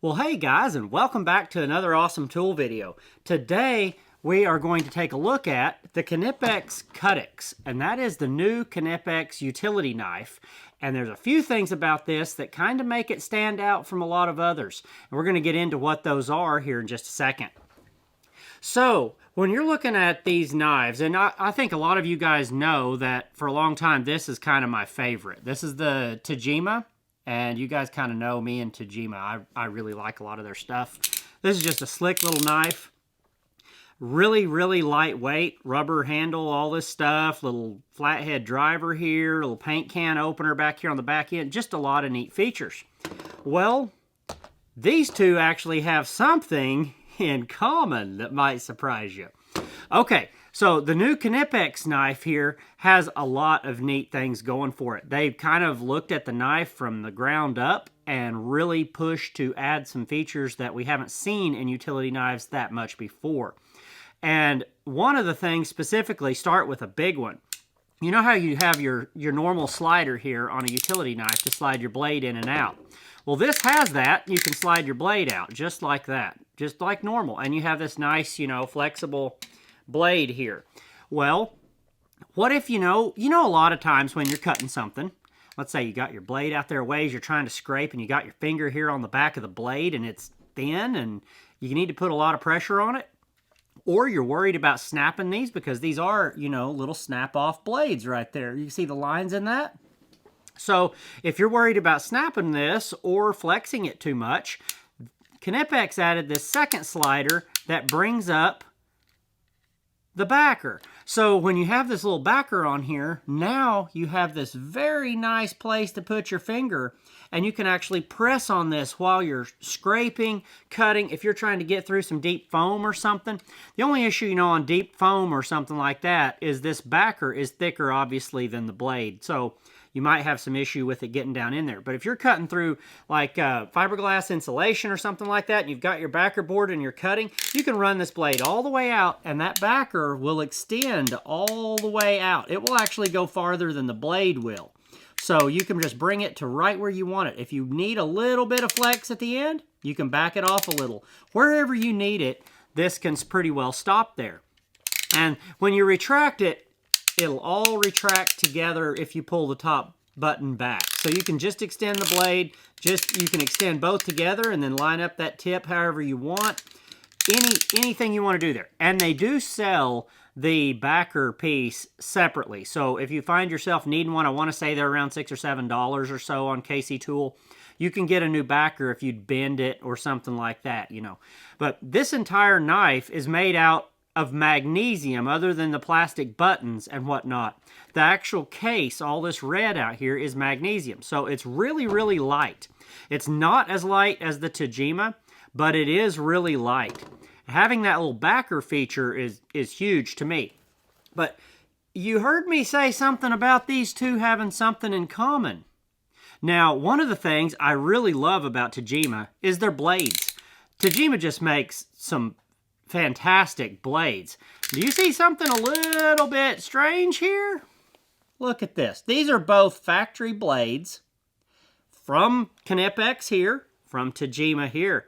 Well, hey guys, and welcome back to another awesome tool video. Today, we are going to take a look at the Knipex Cutix, and that is the new Knipex utility knife. And there's a few things about this that kind of make it stand out from a lot of others. And we're going to get into what those are here in just a second. So, when you're looking at these knives, and I think a lot of you guys know that for a long time, this is kind of my favorite. This is the Tajima. And you guys kind of know me and Tajima. I really like a lot of their stuff. This is just a slick little knife. Really, really lightweight. Rubber handle, all this stuff. Little flathead driver here. Little paint can opener back here on the back end. Just a lot of neat features. Well, these two actually have something in common that might surprise you. Okay. So the new Knipex knife here has a lot of neat things going for it. They've kind of looked at the knife from the ground up and really pushed to add some features that we haven't seen in utility knives that much before. And one of the things specifically, start with a big one. You know how you have your normal slider here on a utility knife to slide your blade in and out? Well, this has that. You can slide your blade out just like that, just like normal. And you have this nice, flexible blade here. Well, what if you know a lot of times when you're cutting something, let's say you got your blade out there a ways, you're trying to scrape and you got your finger here on the back of the blade and it's thin and you need to put a lot of pressure on it, or you're worried about snapping these because these are, little snap off blades right there. You see the lines in that? So if you're worried about snapping this or flexing it too much, Knipex added this second slider that brings up the backer. So when you have this little backer on here, now you have this very nice place to put your finger, and you can actually press on this while you're scraping, cutting. If you're trying to get through some deep foam or something, the only issue, on deep foam or something like that is this backer is thicker, obviously, than the blade. So you might have some issue with it getting down in there. But if you're cutting through like fiberglass insulation or something like that, and you've got your backer board and you're cutting, you can run this blade all the way out, and that backer will extend all the way out. It will actually go farther than the blade will. So you can just bring it to right where you want it. If you need a little bit of flex at the end, you can back it off a little. Wherever you need it, this can pretty well stop there. And when you retract it, it'll all retract together if you pull the top button back. So you can just extend the blade, you can extend both together and then line up that tip however you want. Anything you want to do there. And they do sell the backer piece separately. So if you find yourself needing one, I want to say they're around $6 or $7 or so on KC Tool. You can get a new backer if you'd bend it or something like that, But this entire knife is made out of magnesium, other than the plastic buttons and whatnot. The actual case, all this red out here, is magnesium. So it's really, really light. It's not as light as the Tajima, but it is really light. Having that little backer feature is huge to me. But you heard me say something about these two having something in common. Now, one of the things I really love about Tajima is their blades. Tajima just makes some fantastic blades. Do you see something a little bit strange here? Look at this. These are both factory blades from Knipex here, from Tajima here.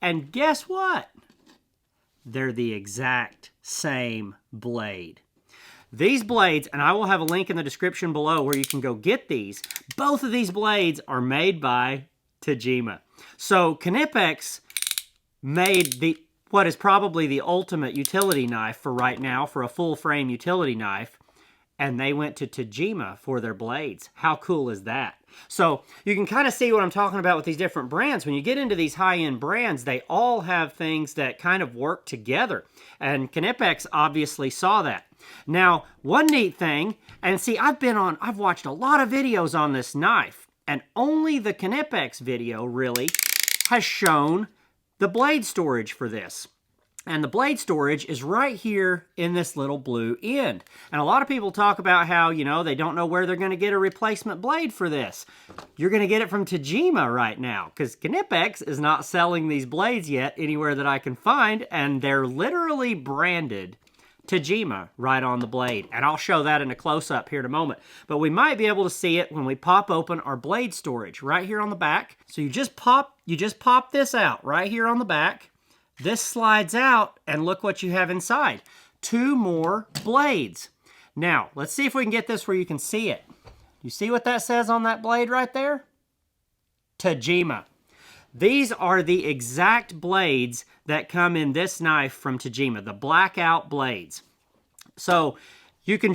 And guess what? They're the exact same blade. These blades, and I will have a link in the description below where you can go get these. Both of these blades are made by Tajima. So Knipex made what is probably the ultimate utility knife for right now, for a full frame utility knife, and they went to Tajima for their blades. How cool is that? So you can kind of see what I'm talking about with these different brands. When you get into these high-end brands, they all have things that kind of work together, and Knipex obviously saw that. Now, one neat thing, and see, I've watched a lot of videos on this knife, and only the Knipex video really has shown the blade storage for this. And the blade storage is right here in this little blue end. And a lot of people talk about how, they don't know where they're going to get a replacement blade for this. You're going to get it from Tajima right now, because Knipex is not selling these blades yet anywhere that I can find, and they're literally branded Tajima right on the blade. And I'll show that in a close-up here in a moment. But we might be able to see it when we pop open our blade storage right here on the back. So you just pop this out right here on the back. This slides out, and look what you have inside. 2 more blades. Now, let's see if we can get this where you can see it. You see what that says on that blade right there? Tajima. These are the exact blades that come in this knife from Tajima, the blackout blades. So you can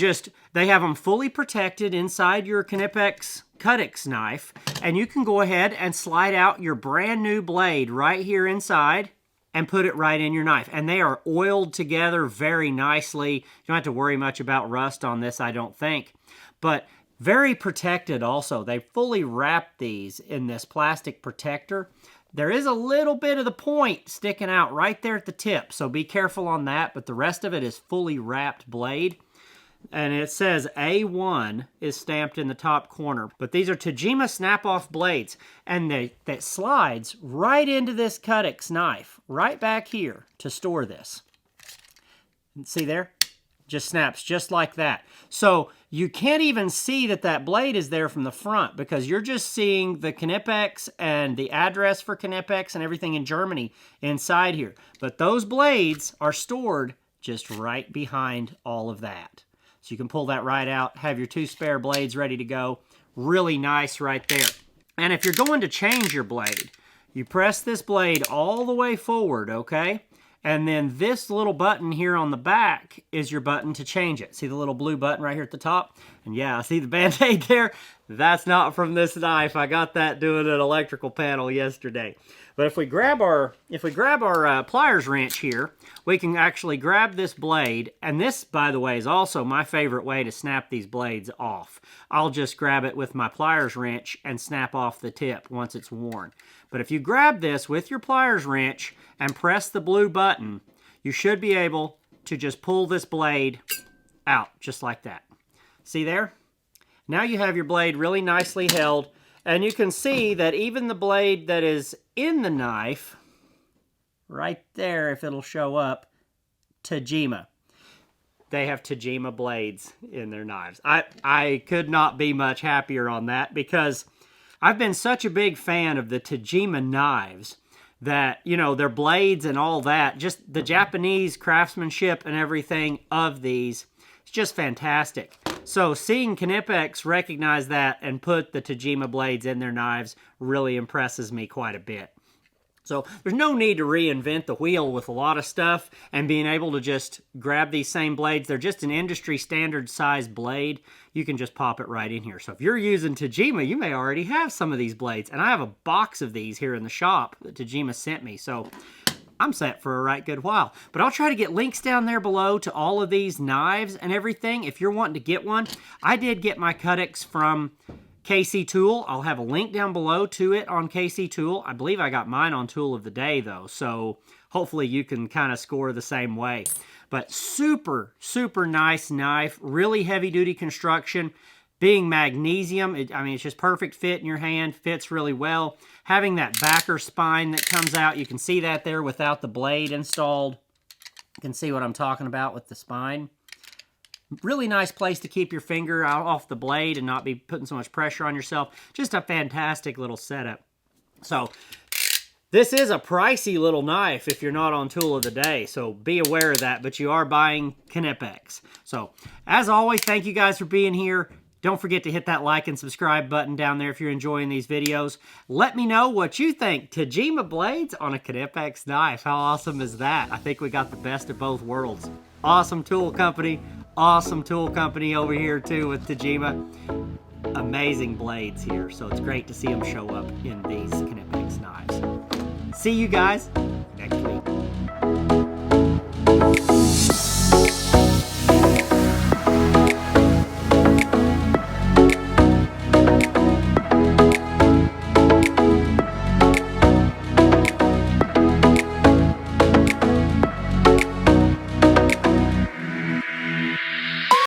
they have them fully protected inside your Knipex Cutix knife, and you can go ahead and slide out your brand new blade right here inside and put it right in your knife. And they are oiled together very nicely. You don't have to worry much about rust on this, I don't think. But very protected also. They fully wrapped these in this plastic protector. There is a little bit of the point sticking out right there at the tip, so be careful on that, but the rest of it is fully wrapped blade. And it says A1 is stamped in the top corner. But these are Tajima snap-off blades, and that slides right into this Cutix knife, right back here to store this. See there? Just snaps just like that. So you can't even see that blade is there from the front because you're just seeing the Knipex and the address for Knipex and everything in Germany inside here. But those blades are stored just right behind all of that. So you can pull that right out, have your 2 spare blades ready to go. Really nice right there. And if you're going to change your blade, you press this blade all the way forward, okay? And then this little button here on the back is your button to change it. See the little blue button right here at the top? And yeah, see the Band-Aid there? That's not from this knife. I got that doing an electrical panel yesterday. But if we grab our pliers wrench here, we can actually grab this blade. And this, by the way, is also my favorite way to snap these blades off. I'll just grab it with my pliers wrench and snap off the tip once it's worn. But if you grab this with your pliers wrench and press the blue button, you should be able to just pull this blade out just like that. See there? Now you have your blade really nicely held, and you can see that even the blade that is in the knife, right there, if it'll show up, Tajima. They have Tajima blades in their knives. I could not be much happier on that because I've been such a big fan of the Tajima knives that, you know, their blades and all that, just the Japanese craftsmanship and everything of these, it's just fantastic. So seeing Knipex recognize that and put the Tajima blades in their knives really impresses me quite a bit. So there's no need to reinvent the wheel with a lot of stuff, and being able to just grab these same blades. They're just an industry standard size blade. You can just pop it right in here. So if you're using Tajima, you may already have some of these blades. And I have a box of these here in the shop that Tajima sent me. So I'm set for a right good while. But I'll try to get links down there below to all of these knives and everything if you're wanting to get one. I did get my Cutix from KC Tool. I'll have a link down below to it on KC Tool. I believe I got mine on Tool of the Day though, so hopefully you can kind of score the same way. But super, super nice knife, really heavy duty construction. Being magnesium, I mean, it's just perfect fit in your hand, fits really well. Having that backer spine that comes out, you can see that there without the blade installed. You can see what I'm talking about with the spine. Really nice place to keep your finger out off the blade and not be putting so much pressure on yourself. Just a fantastic little setup. So this is a pricey little knife if you're not on Tool of the Day, so be aware of that, but you are buying Knipex. So as always, thank you guys for being here. Don't forget to hit that like and subscribe button down there if you're enjoying these videos. Let me know what you think. Tajima blades on a Knipex knife. How awesome is that? I think we got the best of both worlds. Awesome tool company. Awesome tool company over here too with Tajima. Amazing blades here. So it's great to see them show up in these Knipex knives. See you guys next week.